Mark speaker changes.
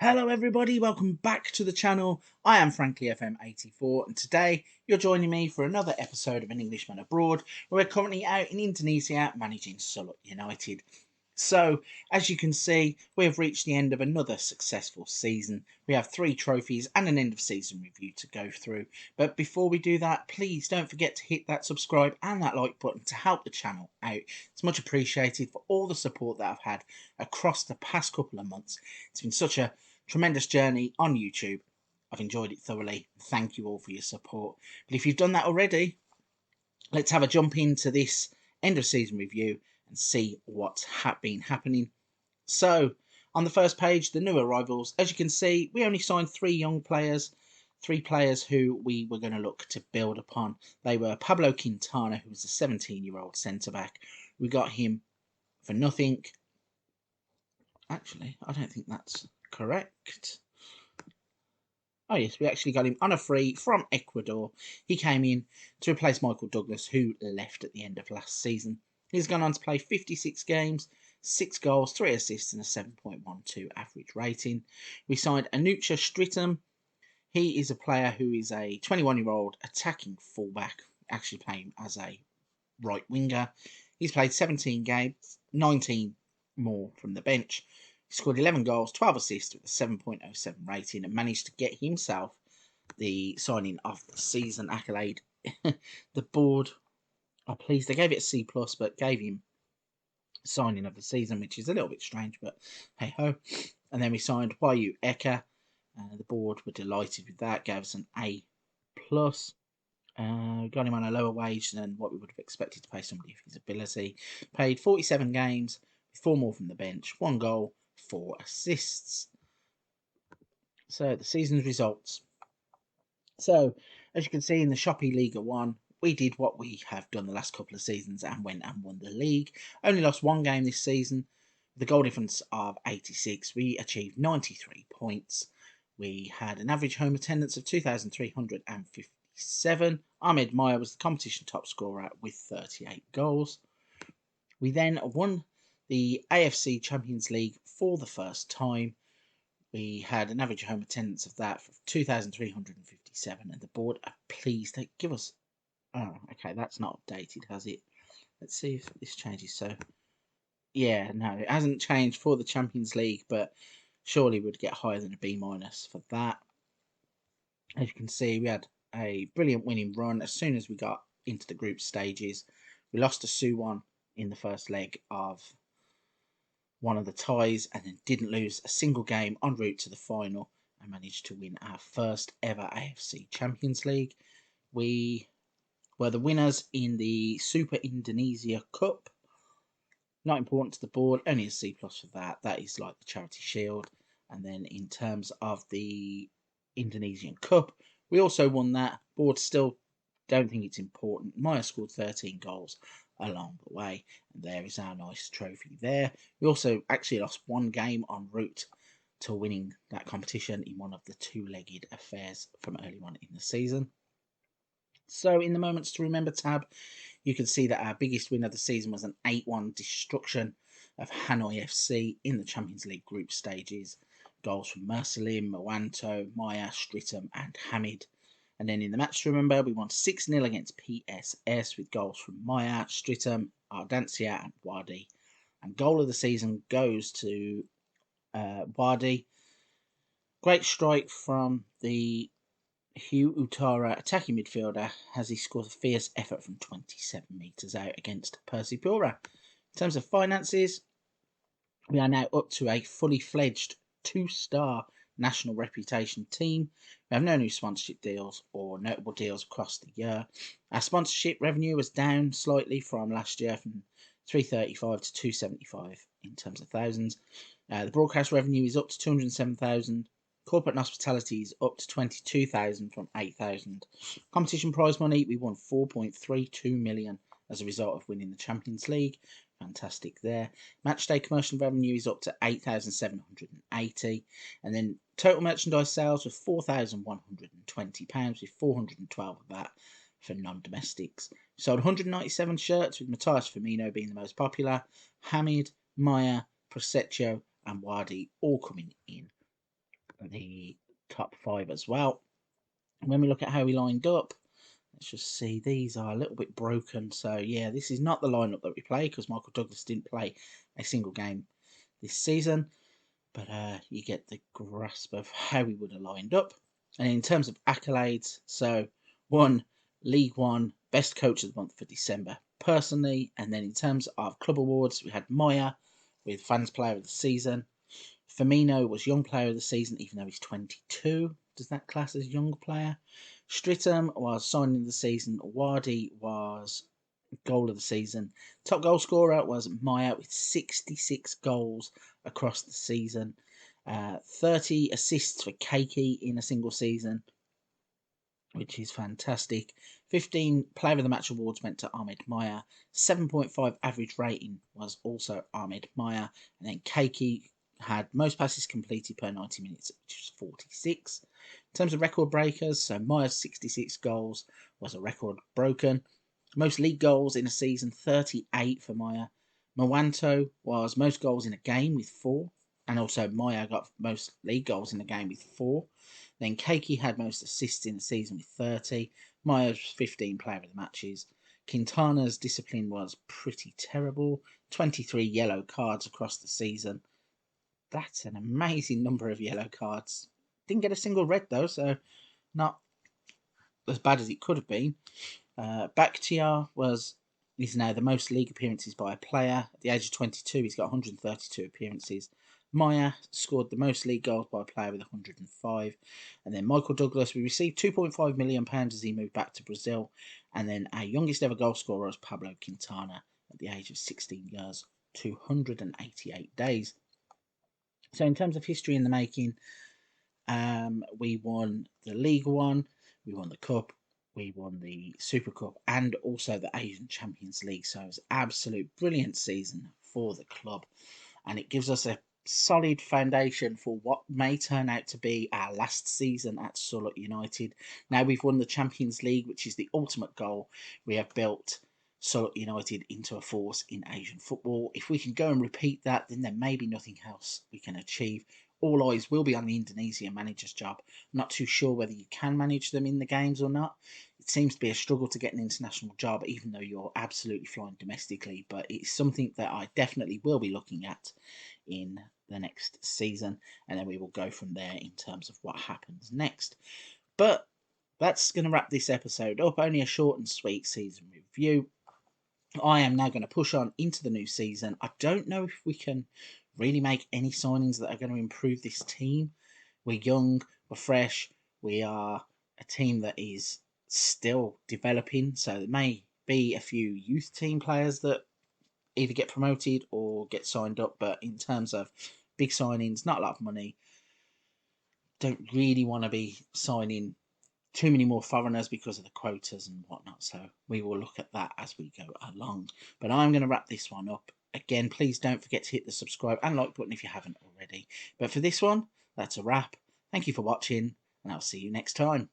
Speaker 1: Hello everybody, welcome back to the channel. I am frankly FM84 and today you're joining me for another episode of An Englishman Abroad where we're currently out in Indonesia managing Sulut United. So, as you can see, we have reached the end of another successful season. We have 3 trophies and an end of season review to go through. But before we do that, please don't forget to hit that subscribe and that like button to help the channel out. It's much appreciated for all the support that I've had across the past couple of months. It's been such a tremendous journey on YouTube. I've enjoyed it thoroughly. Thank you all for your support. But if you've done that already, let's have a jump into this end of season review and see what's been happening. So, on the first page, the new arrivals. As you can see, we only signed 3 young players, 3 players who we were going to look to build upon. They were Pablo Quintana, who was a 17-year-old centre-back. We got him for nothing. Actually, I don't think that's correct. Oh yes, we actually got him on a free from Ecuador. He came in to replace Michael Douglas, who left at the end of last season. He's gone on to play 56 games, 6 goals, 3 assists and a 7.12 average rating. We signed Anucha Stritum. He is a player who is a 21-year-old attacking fullback, actually playing as a right winger. He's played 17 games, 19 more from the bench. He scored 11 goals, 12 assists with a 7.07 rating and managed to get himself the signing of the season accolade. The board are pleased. They gave it a C+, but gave him signing of the season, which is a little bit strange, but hey ho. And then we signed Wayu Eka. The board were delighted with that, gave us an A+. Got him on a lower wage than what we would have expected to pay somebody of his ability. Paid 47 games, with 4 more from the bench, 1 goal, 4 assists. So the season's results. So, as you can see in the Shopee Liga 1, we did what we have done the last couple of seasons and went and won the league. Only lost 1 game this season. With a goal difference of 86, we achieved 93 points. We had an average home attendance of 2,357. Ahmed Maya was the competition top scorer with 38 goals. We then won the AFC Champions League for the first time. We had an average home attendance of that for 2,357, and the board are pleased to give us. Oh, okay, that's not updated, has it? Let's see if this changes. So, yeah, no, it hasn't changed for the Champions League, but surely we'd get higher than a B- for that. As you can see, we had a brilliant winning run as soon as we got into the group stages. We lost to Suwon in the first leg of one of the ties and then didn't lose a single game en route to the final and managed to win our first ever AFC Champions League. We were the winners in the Super Indonesia Cup. Not important to the board, only a C+ for that. That is like the Charity Shield. And then in terms of the Indonesian Cup, we also won that. Board still don't think it's important. Maya scored 13 goals along the way, and there is our nice trophy there. We also actually lost 1 game en route to winning that competition in one of the 2-legged affairs from early on in the season. So in the Moments to Remember tab, you can see that our biggest win of the season was an 8-1 destruction of Hanoi FC in the Champions League group stages. Goals from Mersalim, Mowanto, Maya, Stritum and Hamid. And then in the Match to Remember, we won 6-0 against PSS with goals from Maya, Stritum, Ardancia and Wadi. And goal of the season goes to Wadi. Great strike from the Hugh Utara attacking midfielder as he scores a fierce effort from 27 metres out against Persipura. In terms of finances, we are now up to a fully fledged 2-star national reputation team. We have no new sponsorship deals or notable deals across the year. Our sponsorship revenue was down slightly from last year from 335 to 275 in terms of thousands. The broadcast revenue is up to 207,000. Corporate and hospitality is up to 22,000 from 8,000. Competition prize money, we won 4.32 million as a result of winning the Champions League. Fantastic there. Matchday commercial revenue is up to 8,780. And then total merchandise sales was £4,120, with 412 of that for non-domestics. We sold 197 shirts, with Matthias Firmino being the most popular. Hamid, Maya, Prosecco and Wadi all coming in the top 5 as well. And when we look at how we lined up, let's just see, these are a little bit broken. So yeah, this is not the lineup that we play because Michael Douglas didn't play a single game this season. But you get the grasp of how we would have lined up. And in terms of accolades, so won League One Best Coach of the Month for December personally. And then in terms of club awards, we had Moya with Fans Player of the Season. Firmino was Young Player of the Season, even though he's 22. Does that class as Young Player? Strittam was Signing of the Season. Wadi was Goal of the Season. Top goal scorer was Maya with 66 goals across the season. 30 assists for Keiki in a single season, which is fantastic. 15 Player of the Match awards went to Ahmed Maya. 7.5 average rating was also Ahmed Maya. And then Keiki had most passes completed per 90 minutes, which was 46. In terms of record breakers, so Maya's 66 goals was a record broken. Most league goals in a season, 38 for Maya. Mwanto was most goals in a game with 4. And also Maya got most league goals in a game with 4. Then Keiki had most assists in the season with 30. Maya's 15 Player of the Matches. Quintana's discipline was pretty terrible. 23 yellow cards across the season. That's an amazing number of yellow cards. Didn't get a single red though, so not as bad as it could have been. Bakhtiar is now the most league appearances by a player. At the age of 22, he's got 132 appearances. Maya scored the most league goals by a player with 105. And then Michael Douglas, we received £2.5 million as he moved back to Brazil. And then our youngest ever goal scorer was Pablo Quintana at the age of 16 years, 288 days. So in terms of history in the making, we won the League One, we won the Cup, we won the Super Cup, and also the Asian Champions League. So it was an absolute brilliant season for the club, and it gives us a solid foundation for what may turn out to be our last season at Sulut United. Now we've won the Champions League, which is the ultimate goal. We have built Sulut United into a force in Asian football. If we can go and repeat that, then there may be nothing else we can achieve. All eyes will be on the Indonesia manager's job. I'm not too sure whether you can manage them in the games or not. It seems to be a struggle to get an international job, even though you're absolutely flying domestically. But it's something that I definitely will be looking at in the next season. And then we will go from there in terms of what happens next. But that's going to wrap this episode up. Only a short and sweet season review. I am now going to push on into the new season. I don't know if we can really make any signings that are going to improve this team. We're young, we're fresh, we are a team that is still developing, so there may be a few youth team players that either get promoted or get signed up, but in terms of big signings, not a lot of money. Don't really want to be signing too many more foreigners because of the quotas and whatnot, so we will look at that as we go along. But I'm going to wrap this one up. Again, please don't forget to hit the subscribe and like button if you haven't already. But for this one, that's a wrap. Thank you for watching, and I'll see you next time.